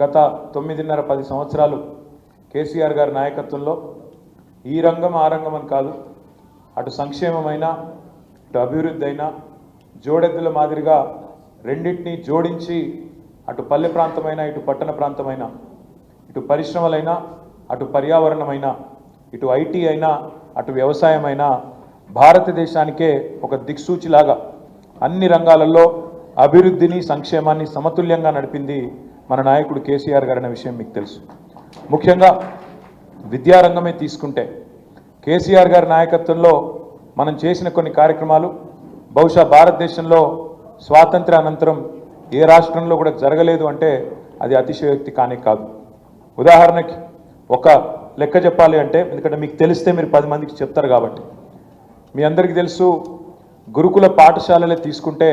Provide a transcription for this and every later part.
గత 9.5-10 సంవత్సరాలు కేసీఆర్ గారి నాయకత్వంలో ఈ రంగం ఆ రంగం అని కాదు, అటు సంక్షేమమైన ఇటు అభివృద్ధి అయినా జోడెద్దుల మాదిరిగా రెండింటినీ జోడించి అటు పల్లె ప్రాంతమైన ఇటు పట్టణ ప్రాంతమైన ఇటు పరిశ్రమలైనా అటు పర్యావరణమైన ఇటు ఐటీ అయినా అటు వ్యవసాయమైనా భారతదేశానికే ఒక దిక్సూచిలాగా అన్ని రంగాలలో అభివృద్ధిని సంక్షేమాన్ని సమతుల్యంగా నడిపింది మన నాయకుడు కేసీఆర్ గారు అనే విషయం మీకు తెలుసు. ముఖ్యంగా విద్యారంగమే తీసుకుంటే కేసీఆర్ గారి నాయకత్వంలో మనం చేసిన కొన్ని కార్యక్రమాలు బహుశా భారతదేశంలో స్వాతంత్ర అనంతరం ఏ రాష్ట్రంలో కూడా జరగలేదు అంటే అది అతిశయోక్తి కానే కాదు. ఉదాహరణకి ఒక లెక్క చెప్పాలి అంటే, ఎందుకంటే మీకు తెలిస్తే మీరు 10 మందికి చెప్తారు కాబట్టి, మీ అందరికీ తెలుసు గురుకుల పాఠశాలలే తీసుకుంటే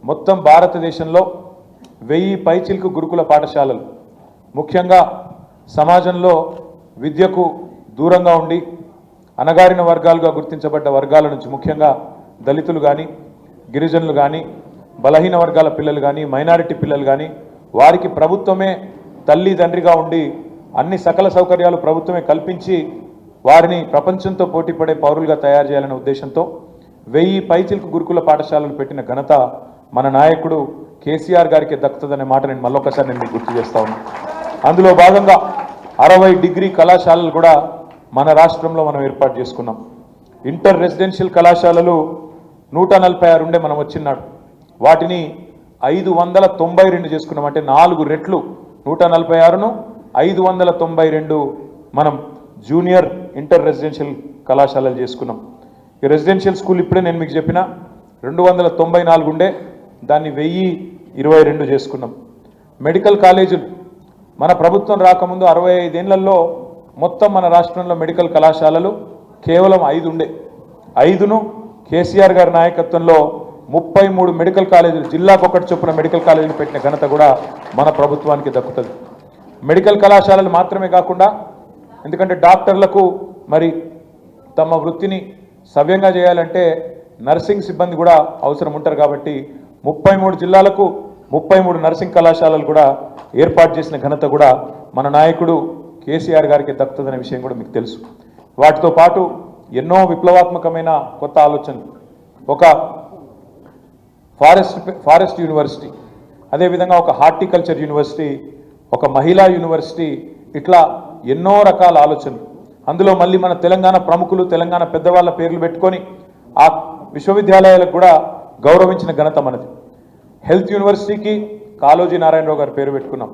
మొత్తం భారతదేశంలో 1000 పైచిలకు గురుకుల పాఠశాలలు ముఖ్యంగా సమాజంలో విద్యకు దూరంగా ఉండి అణగారిన వర్గాలుగా గుర్తించబడ్డ వర్గాల నుంచి ముఖ్యంగా దళితులు కానీ గిరిజనులు కానీ బలహీన వర్గాల పిల్లలు కానీ మైనారిటీ పిల్లలు కానీ వారికి ప్రభుత్వమే తల్లి తండ్రిగా ఉండి అన్ని సకల సౌకర్యాలు ప్రభుత్వమే కల్పించి వారిని ప్రపంచంతో పోటీపడే పౌరులుగా తయారు చేయాలనే ఉద్దేశంతో 1000 పైచిలకు గురుకుల పాఠశాలలు పెట్టిన ఘనత మన నాయకుడు కేసీఆర్ గారికి దక్కుతుందనే మాట నేను మళ్ళొకసారి మీకు గుర్తు చేస్తా ఉన్నాను. అందులో భాగంగా 60 డిగ్రీ కళాశాలలు కూడా మన రాష్ట్రంలో మనం ఏర్పాటు చేసుకున్నాం. ఇంటర్ రెసిడెన్షియల్ కళాశాలలు 146 ఉండే మనం వచ్చినాడు, వాటిని 592 చేసుకున్నాం. అంటే 4 రెట్లు 146ను 592 మనం జూనియర్ ఇంటర్ రెసిడెన్షియల్ కళాశాలలు చేసుకున్నాం. ఈ రెసిడెన్షియల్ స్కూల్ ఇప్పుడే నేను మీకు చెప్పిన 294 ఉండే, దాన్ని 1022 చేసుకున్నాం. మెడికల్ కాలేజీలు మన ప్రభుత్వం రాకముందు 65 ఏళ్లలో మొత్తం మన రాష్ట్రంలో మెడికల్ కళాశాలలు కేవలం 5 ఉండే. 5ను కేసీఆర్ గారి నాయకత్వంలో 33 మెడికల్ కాలేజీలు, జిల్లాకు ఒకటి చొప్పున మెడికల్ కాలేజీలు పెట్టిన ఘనత కూడా మన ప్రభుత్వానికి దక్కుతుంది. మెడికల్ కళాశాలలు మాత్రమే కాకుండా, ఎందుకంటే డాక్టర్లకు మరి తమ వృత్తిని సవ్యంగా చేయాలంటే నర్సింగ్ సిబ్బంది కూడా అవసరం ఉంటారు కాబట్టి 33 జిల్లాలకు 33 నర్సింగ్ కళాశాలలు కూడా ఏర్పాటు చేసిన ఘనత కూడా మన నాయకుడు కేసీఆర్ గారికి దక్కుతుందనే విషయం కూడా మీకు తెలుసు. వాటితో పాటు ఎన్నో విప్లవాత్మకమైన కొత్త ఆలోచనలు, ఒక ఫారెస్ట్ యూనివర్సిటీ, అదేవిధంగా ఒక హార్టికల్చర్ యూనివర్సిటీ, ఒక మహిళా యూనివర్సిటీ, ఇట్లా ఎన్నో రకాల ఆలోచనలు. అందులో మళ్ళీ మన తెలంగాణ ప్రముఖులు తెలంగాణ పెద్దవాళ్ళ పేర్లు పెట్టుకొని ఆ విశ్వవిద్యాలయాలకు కూడా గౌరవించిన ఘనత మనది. హెల్త్ యూనివర్సిటీకి కాళోజీ నారాయణరావు గారి పేరు పెట్టుకున్నాం.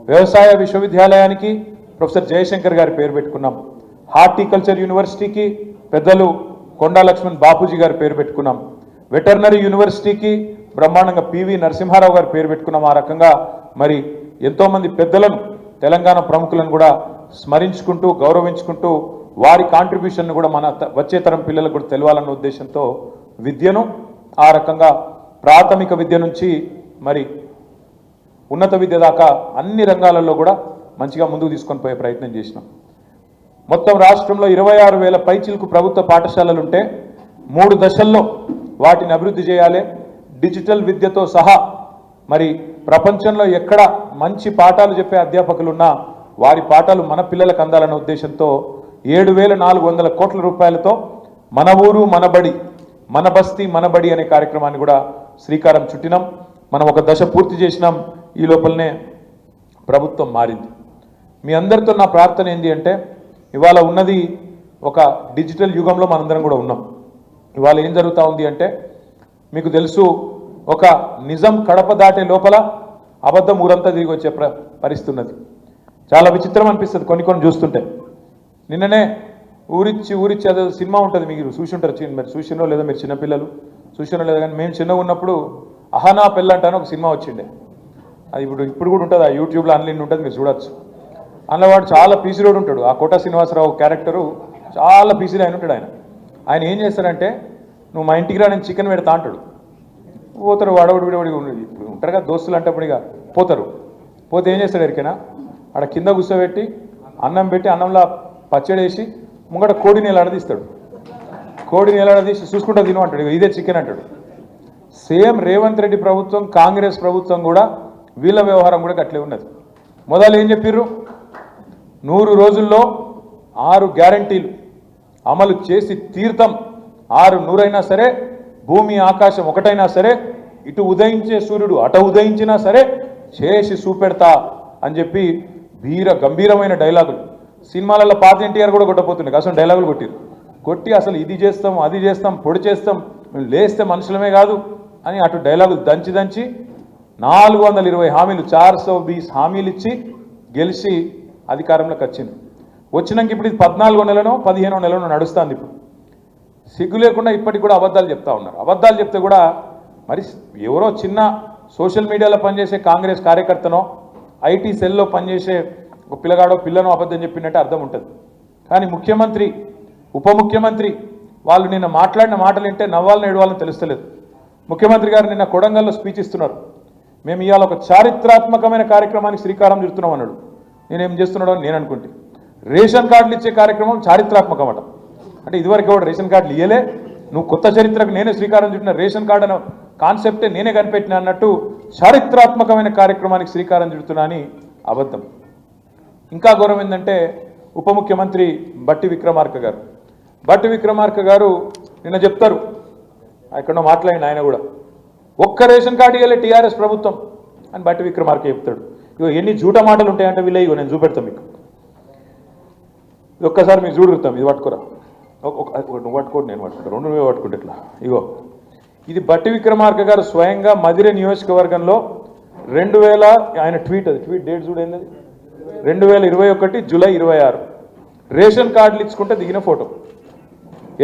వ్యవసాయ విశ్వవిద్యాలయానికి ప్రొఫెసర్ జయశంకర్ గారి పేరు పెట్టుకున్నాం. హార్టికల్చర్ యూనివర్సిటీకి పెద్దలు కొండా లక్ష్మణ్ బాపూజీ గారి పేరు పెట్టుకున్నాం. వెటర్నరీ యూనివర్సిటీకి బ్రహ్మాండంగా పివి నరసింహారావు గారి పేరు పెట్టుకున్నాం. ఆ రకంగా మరి ఎంతోమంది పెద్దలను తెలంగాణ ప్రముఖులను కూడా స్మరించుకుంటూ గౌరవించుకుంటూ వారి కాంట్రిబ్యూషన్ను కూడా మన వచ్చే తరం పిల్లలకు కూడా తెలవాలన్న ఉద్దేశంతో విద్యను ఆ రకంగా ప్రాథమిక విద్య నుంచి మరి ఉన్నత విద్య దాకా అన్ని రంగాలలో కూడా మంచిగా ముందుకు తీసుకొని పోయే ప్రయత్నం చేసినాం. మొత్తం రాష్ట్రంలో 26,000 పైచిలకు ప్రభుత్వ పాఠశాలలు ఉంటే 3 దశల్లో వాటిని అభివృద్ధి చేయాలి. డిజిటల్ విద్యతో సహా మరి ప్రపంచంలో ఎక్కడ మంచి పాఠాలు చెప్పే అధ్యాపకులు ఉన్నా వారి పాఠాలు మన పిల్లలకు అందాలన్న ఉద్దేశంతో 7,400 కోట్ల రూపాయలతో మన ఊరు మనబడి మన బస్తీ మనబడి అనే కార్యక్రమాన్ని కూడా శ్రీకారం చుట్టినాం. మనం ఒక దశ పూర్తి చేసినాం. ఈ లోపలనే ప్రభుత్వం మారింది. మీ అందరితో నా ప్రార్థన ఏంటి అంటే, ఇవాళ ఉన్నది ఒక డిజిటల్ యుగంలో మనందరం కూడా ఉన్నాం. ఇవాళ ఏం జరుగుతూ ఉంది అంటే, మీకు తెలుసు ఒక నిజం కడప దాటే లోపల అబద్ధం ఊరంతా తిరిగి వచ్చే పరిస్థితి ఉన్నది. చాలా విచిత్రం అనిపిస్తుంది కొన్ని చూస్తుంటే. నిన్ననే ఊరిచ్చి అదే సినిమా ఉంటుంది, మీరు చూసి ఉంటారు, మరి చూసినో లేదా మీరు చిన్నపిల్లలు చూసినో లేదా, కానీ మేము చిన్నగా ఉన్నప్పుడు అహనా పెళ్ళంటాను ఒక సినిమా వచ్చిండే. అది ఇప్పుడు కూడా ఉంటుంది, ఆ యూట్యూబ్లో ఆన్లైన్ ఉంటుంది, మీరు చూడొచ్చు. అందులో వాడు చాలా పీసీ రోడ్ ఉంటాడు. ఆ కోట శ్రీనివాసరావు క్యారెక్టరు చాలా పీసీలో ఆయన ఉంటాడు. ఆయన ఏం చేస్తాడంటే, నువ్వు మా ఇంటికి రా నేను చికెన్ పెడతా అంటాడు. పోతారు విడవడి ఇప్పుడు ఉంటారు కదా దోస్తులు అంటప్పుడు, ఇక పోతే ఏం చేస్తాడు ఎరికైనా, ఆడ కింద కూర్చోబెట్టి అన్నం పెట్టి అన్నంలో పచ్చడి వేసి ముంగట కోడిని ఎలాడదీస్తాడు. కోడిని ఎలాడదీసి చూసుకుంటా తిను అంటాడు. ఇదే చికెన్ అంటాడు. సేమ్ రేవంత్ రెడ్డి ప్రభుత్వం కాంగ్రెస్ ప్రభుత్వం కూడా వీళ్ళ వ్యవహారం కూడా అట్లే ఉన్నది. మొదలు ఏం చెప్పిర్రు? 100 రోజుల్లో 6 గ్యారంటీలు అమలు చేసి తీర్థం. 6 100 సరే, భూమి ఆకాశం ఒకటైనా సరే, ఇటు ఉదయించే సూర్యుడు అటు ఉదయించినా సరే చేసి చూపెడతా అని చెప్పి గంభీరమైన డైలాగులు. సినిమాలలో పాత ఎన్టీఆర్ కూడా కొట్టపోతుండే, అసలు డైలాగులు కొట్టి అసలు ఇది చేస్తాం అది చేస్తాం పొడి చేస్తాం మేము లేస్తే మనుషులమే కాదు అని అటు డైలాగులు దంచి 420 హామీలు 420 హామీలు ఇచ్చి గెలిచి అధికారంలోకి వచ్చింది. వచ్చినాక ఇప్పుడు ఇది 14వ నెలనో 15వ నెలనో నడుస్తుంది. ఇప్పుడు సిగ్గు లేకుండా ఇప్పటికి కూడా అబద్ధాలు చెప్తా ఉన్నారు. అబద్ధాలు చెప్తే కూడా మరి ఎవరో చిన్న సోషల్ మీడియాలో పనిచేసే కాంగ్రెస్ కార్యకర్తనో ఐటీ సెల్లో పనిచేసే ఒక పిల్లగాడో పిల్లనో అబద్ధం చెప్పినట్టు అర్థం ఉంటుంది. కానీ ముఖ్యమంత్రి ఉప ముఖ్యమంత్రి వాళ్ళు నిన్న మాట్లాడిన మాటలు వింటే నవ్వాలని ఏడవాలని తెలుస్తలేదు. ముఖ్యమంత్రి గారు నిన్న కొడంగల్లో స్పీచ్ ఇస్తున్నారు. మేము ఇవాళ ఒక చారిత్రాత్మకమైన కార్యక్రమానికి శ్రీకారం చుడుతున్నాం అన్నాడు. నేనేం చేస్తున్నాడో అని నేను అనుకుంటే రేషన్ కార్డులు ఇచ్చే కార్యక్రమం చారిత్రాత్మకం అట. అంటే ఇదివరకు ఎవరు రేషన్ కార్డులు ఇయ్యలే, నువ్వు కొత్త చరిత్రకు నేనే శ్రీకారం చుట్టిన, రేషన్ కార్డు అనే కాన్సెప్టే నేనే కనిపెట్టిన అన్నట్టు చారిత్రాత్మకమైన కార్యక్రమానికి శ్రీకారం చుడుతున్నా అని అబద్ధం. ఇంకా ఘోరం ఏంటంటే ఉప ముఖ్యమంత్రి బట్టి విక్రమార్క గారు నిన్న చెప్తారు, ఎక్కడో మాట్లాడిన ఆయన కూడా ఒక్క రేషన్ కార్డు ఇవ్వలే టీఆర్ఎస్ ప్రభుత్వం అని బట్టి విక్రమార్క చెప్తాడు. ఇగో ఎన్ని జూట మాటలు ఉంటాయంటే వీళ్ళ ఇగో నేను చూపెడతాను మీకు. ఇది ఒక్కసారి మీకు చూడుతాం, ఇది పట్టుకోరా, నువ్వు పట్టుకోండి నేను పట్టుకుంటా, 2 నువ్వే పట్టుకుంటే ఇట్లా. ఇగో ఇది బట్టి విక్రమార్క గారు స్వయంగా మదిరే నియోజకవర్గంలో 2000 ఆయన ట్వీట్ డేట్ చూడేది 2021 జూలై 26 రేషన్ కార్డులు ఇచ్చుకుంటే దిగిన ఫోటో.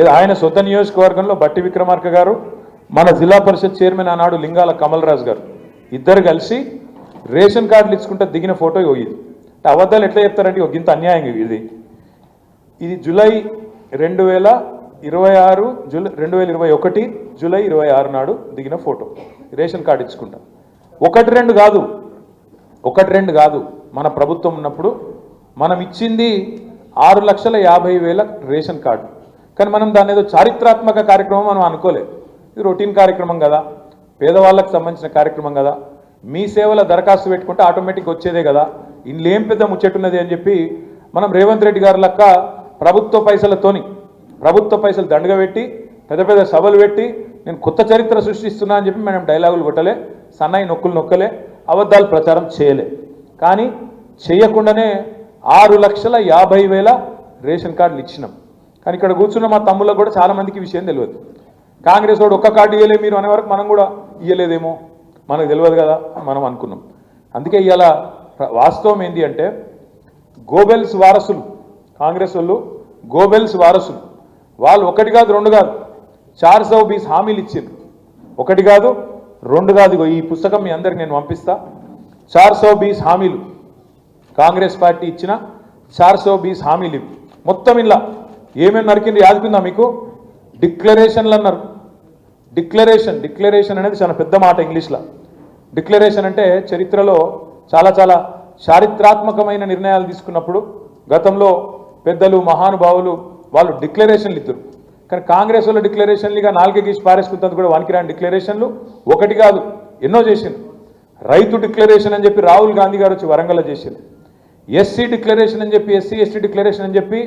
ఏదో ఆయన సొంత నియోజకవర్గంలో బట్టి విక్రమార్క గారు మన జిల్లా పరిషత్ చైర్మన్ ఆనాడు లింగాల కమల్ రాజు గారు ఇద్దరు కలిసి రేషన్ కార్డులు ఇచ్చుకుంటే దిగిన ఫోటో ఇది. అబద్ధాలు ఎట్లా చెప్తారంటే ఒక ఇంత అన్యాయం ఇది జూలై 2021 జూలై 26 నాడు దిగిన ఫోటో రేషన్ కార్డు ఇచ్చుకుంటా. 1-2 కాదు మన ప్రభుత్వం ఉన్నప్పుడు మనం ఇచ్చింది 6,50,000 రేషన్ కార్డు. కానీ మనం దాని ఏదో చారిత్రాత్మక కార్యక్రమం మనం అనుకోలేదు. ఇది రొటీన్ కార్యక్రమం కదా, పేదవాళ్ళకు సంబంధించిన కార్యక్రమం కదా, మీ సేవల దరఖాస్తు పెట్టుకుంటే ఆటోమేటిక్ వచ్చేదే కదా, ఇందులో ఏం పెద్ద ముచ్చట్టున్నది అని చెప్పి మనం రేవంత్ రెడ్డి గారి లెక్క ప్రభుత్వ పైసలు దండగా పెట్టి పెద్ద సభలు పెట్టి నేను కొత్త చరిత్ర సృష్టిస్తున్నా అని చెప్పి మనం డైలాగులు కొట్టలే, సన్నాయి నొక్కలే, అబద్ధాలు ప్రచారం చేయలే. కానీ చేయకుండానే 6,50,000 రేషన్ కార్డులు ఇచ్చినాం. కానీ ఇక్కడ కూర్చున్న మా తమ్ముళ్ళకు కూడా చాలామందికి విషయం తెలియదు. కాంగ్రెస్ వాడు ఒక్క కార్డు ఇవ్వలే మీరు అనే వరకు మనం కూడా ఇవ్వలేదేమో మనకు తెలియదు కదా మనం అనుకున్నాం. అందుకే ఇవాళ వాస్తవం ఏంటి అంటే గోబెల్స్ వారసులు కాంగ్రెస్ వాళ్ళు, గోబెల్స్ వారసులు వాళ్ళు 1 కాదు 2 కాదు 420 హామీలు ఇచ్చారు. 1 కాదు 2 కాదు. ఈ పుస్తకం మీ అందరికి నేను పంపిస్తా. 420 హామీలు కాంగ్రెస్ పార్టీ ఇచ్చిన 420 హామీలు ఇవి. మొత్తం ఇలా ఏమేమి నరికింది యాదుకుందా మీకు? డిక్లరేషన్లు అన్నారు. డిక్లరేషన్ అనేది చాలా పెద్ద మాట ఇంగ్లీష్లో. డిక్లరేషన్ అంటే చరిత్రలో చాలా చారిత్రాత్మకమైన నిర్ణయాలు తీసుకున్నప్పుడు గతంలో పెద్దలు మహానుభావులు వాళ్ళు డిక్లరేషన్లు ఇద్దరు. కానీ కాంగ్రెస్ వాళ్ళు డిక్లరేషన్లుగా 4 గీసి పారేసుకుంటుంది కూడా వానికిరాని డిక్లరేషన్లు 1 కాదు ఎన్నో చేసింది. రైతు డిక్లరేషన్ అని చెప్పి రాహుల్ గాంధీ గారు వచ్చి వరంగల్లో చేసింది. ఎస్సీ డిక్లరేషన్ అని చెప్పి ఎస్సీ డిక్లరేషన్ అని చెప్పి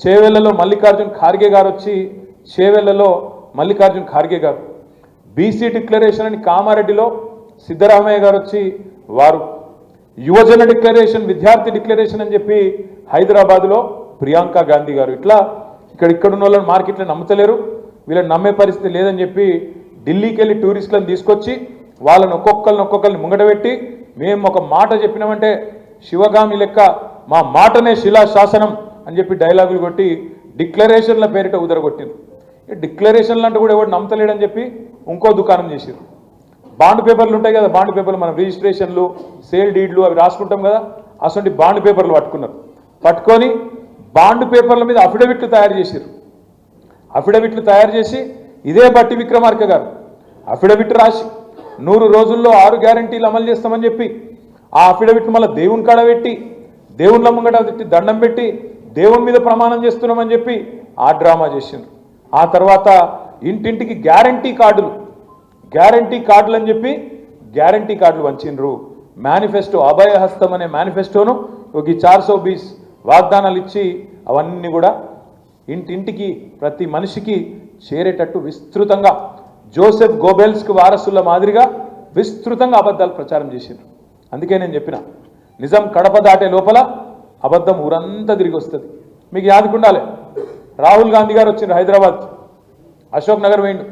చేవెళ్లలో మల్లికార్జున్ ఖార్గే గారు వచ్చి బీసీ డిక్లరేషన్ అని కామారెడ్డిలో సిద్ధరామయ్య గారు వచ్చి వారు, యువజన డిక్లరేషన్ విద్యార్థి డిక్లరేషన్ అని చెప్పి హైదరాబాద్లో ప్రియాంక గాంధీ గారు. ఇట్లా ఇక్కడున్న వాళ్ళని మార్కెట్లో నమ్ముతలేరు, వీళ్ళని నమ్మే పరిస్థితి లేదని చెప్పి ఢిల్లీకి వెళ్ళి టూరిస్టులను తీసుకొచ్చి వాళ్ళని ఒక్కొక్కరిని ముంగటబెట్టి మేము ఒక మాట చెప్పినామంటే శివగామి లెక్క మా మాటనే శిలాశాసనం అని చెప్పి డైలాగులు కొట్టి డిక్లరేషన్ల పేరిట ఉదరగొట్టింది. డిక్లరేషన్లు అంటే కూడా ఎవరు నమ్మతలేడని చెప్పి ఇంకో దుకాణం చేసారు. బాండ్ పేపర్లు ఉంటాయి కదా, బాండ్ పేపర్లు మనం రిజిస్ట్రేషన్లు సేల్ డీడ్లు అవి రాసుకుంటాం కదా, అటువంటి బాండ్ పేపర్లు పట్టుకొని బాండ్ పేపర్ల మీద అఫిడవిట్లు తయారు చేసి ఇదే బట్టి విక్రమార్క గారు అఫిడవిట్ రాసి 100 రోజుల్లో 6 గ్యారంటీలు అమలు చేస్తామని చెప్పి ఆ అఫిడవిట్ మళ్ళీ దేవుని కాడ పెట్టి దేవుళ్ళ ముంగట పెట్టి దండం పెట్టి దేవుని మీద ప్రమాణం చేస్తున్నామని చెప్పి ఆ డ్రామా చేసిండ్రు. ఆ తర్వాత ఇంటింటికి గ్యారంటీ కార్డులు అని చెప్పి గ్యారంటీ కార్డులు వంచిండ్రు. మేనిఫెస్టో అభయహస్తం అనే మేనిఫెస్టోను ఒక 420 వాగ్దానాలు ఇచ్చి అవన్నీ కూడా ఇంటింటికి ప్రతి మనిషికి చేరేటట్టు విస్తృతంగా జోసెఫ్ గోబెల్స్కి వారసుల మాదిరిగా విస్తృతంగా అబద్ధాలు ప్రచారం చేశారు. అందుకే నేను చెప్పిన నిజం కడప దాటే లోపల అబద్ధం ఊరంతా తిరిగి వస్తుంది. మీకు యాదుకుండాలి, రాహుల్ గాంధీ గారు వచ్చిండ్రు హైదరాబాద్, అశోక్ నగర్ వేయండు,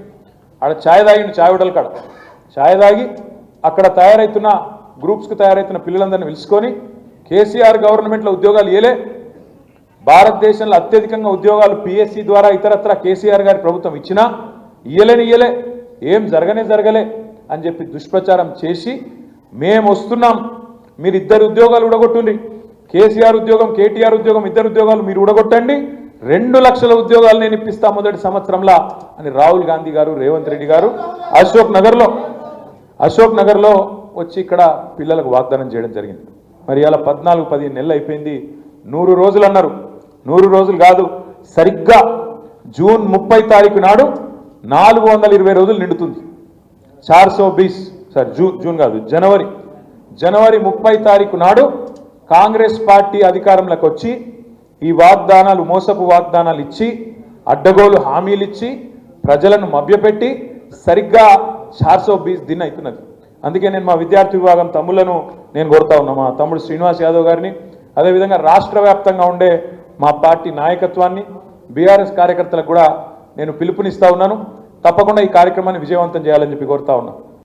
ఆడ ఛాయ్ తాగిండు, ఛాయ్ హోటల్ కాడ ఛాయ్ తాగి అక్కడ తయారవుతున్న గ్రూప్స్కి తయారవుతున్న పిల్లలందరినీ పిలుచుకొని కేసీఆర్ గవర్నమెంట్లో ఉద్యోగాలు ఇయలే, భారతదేశంలో అత్యధికంగా ఉద్యోగాలు పిఎస్సి ద్వారా ఇతరత్ర కేసీఆర్ గారి ప్రభుత్వం ఇచ్చినా ఇయ్యలే, ఏం జరగలే అని చెప్పి దుష్ప్రచారం చేసి మేము వస్తున్నాం, మీరు 2 ఉద్యోగాలు ఉడగొట్టుండి, కేసీఆర్ ఉద్యోగం కేటీఆర్ ఉద్యోగం 2 ఉద్యోగాలు మీరు ఉడగొట్టండి, 2 లక్షల ఉద్యోగాలు నేను ఇప్పిస్తా మొదటి సంవత్సరంలో అని రాహుల్ గాంధీ గారు రేవంత్ రెడ్డి గారు అశోక్ నగర్లో వచ్చి ఇక్కడ పిల్లలకు వాగ్దానం చేయడం జరిగింది. మరి ఇలా 14-15 నెలలు అయిపోయింది. 100 రోజులు అన్నారు, 100 రోజులు కాదు, సరిగ్గా జూన్ 30 తారీఖు నాడు 420 రోజులు నిండుతుంది. 420 సారీ జూన్ కాదు జనవరి 30 తారీఖు నాడు కాంగ్రెస్ పార్టీ అధికారంలోకి వచ్చి ఈ వాగ్దానాలు మోసపు వాగ్దానాలు ఇచ్చి అడ్డగోలు హామీలు ఇచ్చి ప్రజలను మభ్యపెట్టి సరిగ్గా 420 దిన్ అవుతున్నది. అందుకే నేను మా విద్యార్థి విభాగం తమ్ముళ్లను నేను కోరుతా ఉన్నా, మా తమ్ముడు శ్రీనివాస్ యాదవ్ గారిని, అదేవిధంగా రాష్ట్ర వ్యాప్తంగా ఉండే మా పార్టీ నాయకత్వాన్ని, బీఆర్ఎస్ కార్యకర్తలకు కూడా నేను పిలుపునిస్తా ఉన్నాను. తప్పకుండా ఈ కార్యక్రమాన్ని విజయవంతం చేయాలని చెప్పి కోరుతా ఉన్నాను.